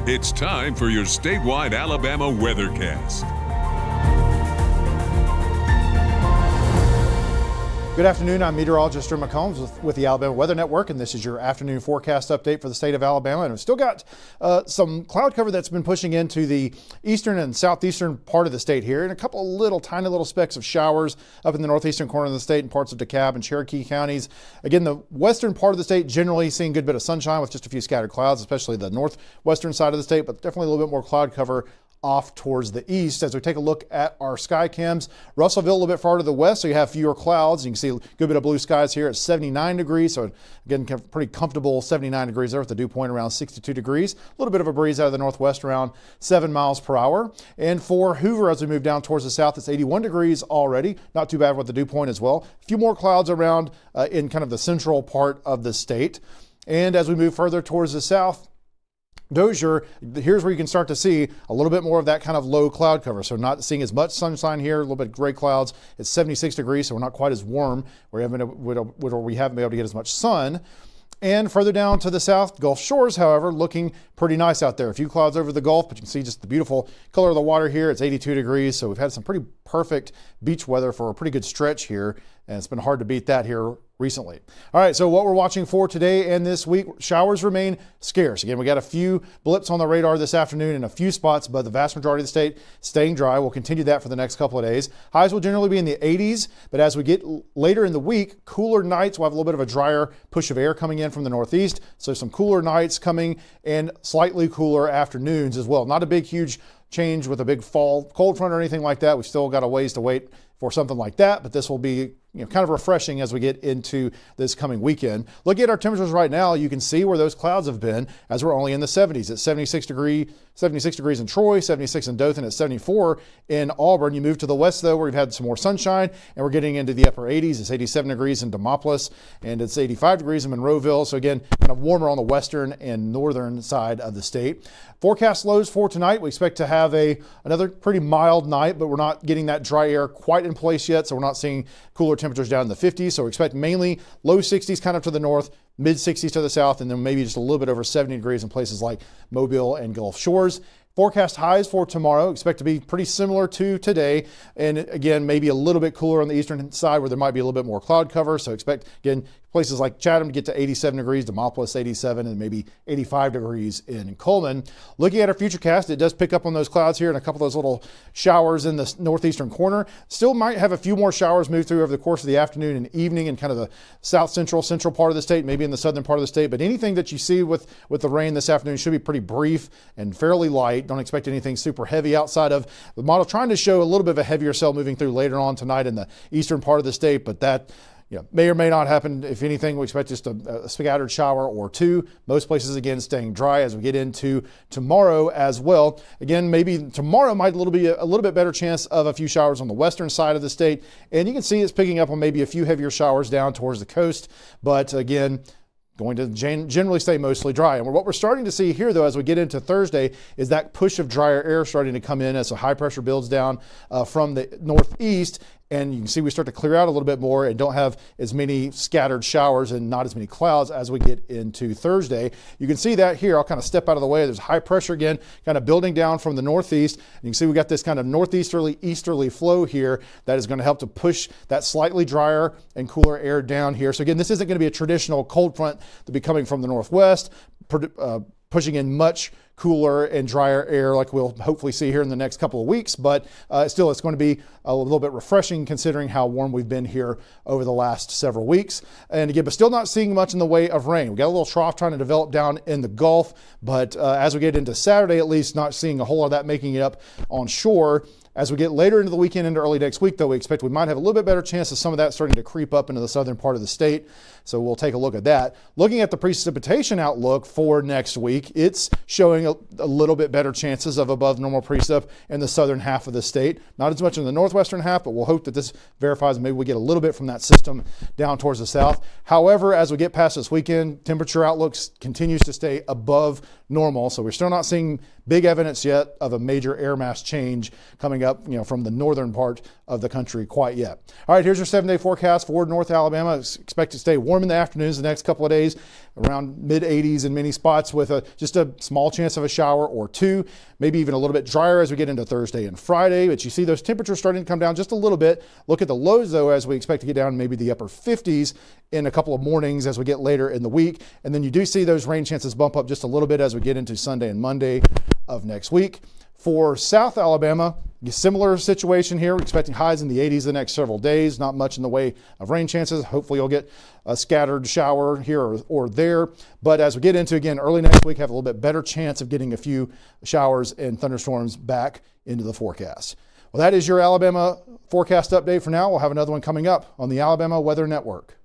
It's time for your statewide Alabama weathercast. Good afternoon, I'm meteorologist McCombs with the Alabama Weather Network, and this is your afternoon forecast update for the state of Alabama. And we've still got some cloud cover that's been pushing into the eastern and southeastern part of the state here, and a couple of tiny little specks of showers up in the northeastern corner of the state and parts of DeKalb and Cherokee counties. Again, the western part of the state generally seeing a good bit of sunshine with just a few scattered clouds, especially the northwestern side of the state, but definitely a little bit more cloud cover off towards the east. As we take a look at our sky cams, Russellville a little bit farther to the west, so you have fewer clouds. You can see a good bit of blue skies here at 79 degrees. So again, pretty comfortable 79 degrees there with the dew point around 62 degrees. A little bit of a breeze out of the northwest around 7 miles per hour. And for Hoover, as we move down towards the south, it's 81 degrees already. Not too bad with the dew point as well. A few more clouds around in kind of the central part of the state. And as we move further towards the south, Dozier, here's where you can start to see a little bit more of that kind of low cloud cover. So not seeing as much sunshine here, a little bit of gray clouds. It's 76 degrees, so we're not quite as warm. We haven't been able to get as much sun. And further down to the south, Gulf Shores, however, looking pretty nice out there. A few clouds over the Gulf, but you can see just the beautiful color of the water here. It's 82 degrees, so we've had some pretty perfect beach weather for a pretty good stretch here, and it's been hard to beat that here recently. All right, so what we're watching for today and this week, showers remain scarce. Again, we got a few blips on the radar this afternoon in a few spots, but the vast majority of the state staying dry. We'll continue that for the next couple of days. Highs will generally be in the 80s, but as we get later in the week, cooler nights, we'll have a little bit of a drier push of air coming in from the northeast. So some cooler nights coming and slightly cooler afternoons as well. Not a big, huge change with a big fall cold front or anything like that. We still got a ways to wait for something like that, but this will be kind of refreshing as we get into this coming weekend. Looking at our temperatures right now, you can see where those clouds have been as we're only in the 70s. It's 76 degrees in Troy, 76 in Dothan, at 74 in Auburn. You move to the west though, where we've had some more sunshine and we're getting into the upper 80s. It's 87 degrees in Demopolis and it's 85 degrees in Monroeville. So again, kind of warmer on the western and northern side of the state. Forecast lows for tonight. We expect to have another pretty mild night, but we're not getting that dry air quite in place yet. So we're not seeing cooler temperatures down in the 50s. So we expect mainly low 60s kind of to the north, mid 60s to the south, and then maybe just a little bit over 70 degrees in places like Mobile and Gulf Shores. Forecast highs for tomorrow expect to be pretty similar to today. And again, maybe a little bit cooler on the eastern side where there might be a little bit more cloud cover. So expect, again, places like Chatham to get to 87 degrees, Demopolis 87, and maybe 85 degrees in Coleman. Looking at our futurecast, it does pick up on those clouds here and a couple of those little showers in the northeastern corner. Still might have a few more showers move through over the course of the afternoon and evening in kind of the central part of the state, maybe in the southern part of the state. But anything that you see with the rain this afternoon should be pretty brief and fairly light. Don't expect anything super heavy outside of the model trying to show a little bit of a heavier cell moving through later on tonight in the eastern part of the state, but that may or may not happen. If anything, we expect just a scattered shower or two. Most places, again, staying dry as we get into tomorrow as well. Again, maybe tomorrow might be a little bit better chance of a few showers on the western side of the state. And you can see it's picking up on maybe a few heavier showers down towards the coast. But again, going to generally stay mostly dry. And what we're starting to see here, though, as we get into Thursday, is that push of drier air starting to come in as the high pressure builds down from the northeast. And you can see we start to clear out a little bit more and don't have as many scattered showers and not as many clouds as we get into Thursday. You can see that here. I'll kind of step out of the way. There's high pressure again, kind of building down from the northeast. And you can see we got this kind of northeasterly flow here that is going to help to push that slightly drier and cooler air down here. So again, this isn't going to be a traditional cold front to be coming from the northwest, pushing in much cooler and drier air like we'll hopefully see here in the next couple of weeks, but still it's going to be a little bit refreshing considering how warm we've been here over the last several weeks. And again, but still not seeing much in the way of rain. We got a little trough trying to develop down in the Gulf, but as we get into Saturday, at least not seeing a whole lot of that making it up on shore. As we get later into the weekend, into early next week, though, we expect we might have a little bit better chance of some of that starting to creep up into the southern part of the state. So we'll take a look at that. Looking at the precipitation outlook for next week, it's showing a little bit better chances of above normal precip in the southern half of the state. Not as much in the northwestern half, but we'll hope that this verifies maybe we get a little bit from that system down towards the south. However, as we get past this weekend, temperature outlooks continues to stay above normal. So we're still not seeing big evidence yet of a major air mass change coming up, from the northern part of the country quite yet. All right, here's your 7-day forecast for North Alabama. Expect to stay warm in the afternoons the next couple of days, around mid-80s in many spots with just a small chance of a shower or two, maybe even a little bit drier as we get into Thursday and Friday. But you see those temperatures starting to come down just a little bit. Look at the lows, though, as we expect to get down maybe the upper 50s in a couple of mornings as we get later in the week. And then you do see those rain chances bump up just a little bit as we get into Sunday and Monday of next week. For South Alabama, similar situation here. We're expecting highs in the 80s the next several days. Not much in the way of rain chances. Hopefully you'll get a scattered shower here or there. But as we get into, again, early next week, have a little bit better chance of getting a few showers and thunderstorms back into the forecast. Well, that is your Alabama forecast update for now. We'll have another one coming up on the Alabama Weather Network.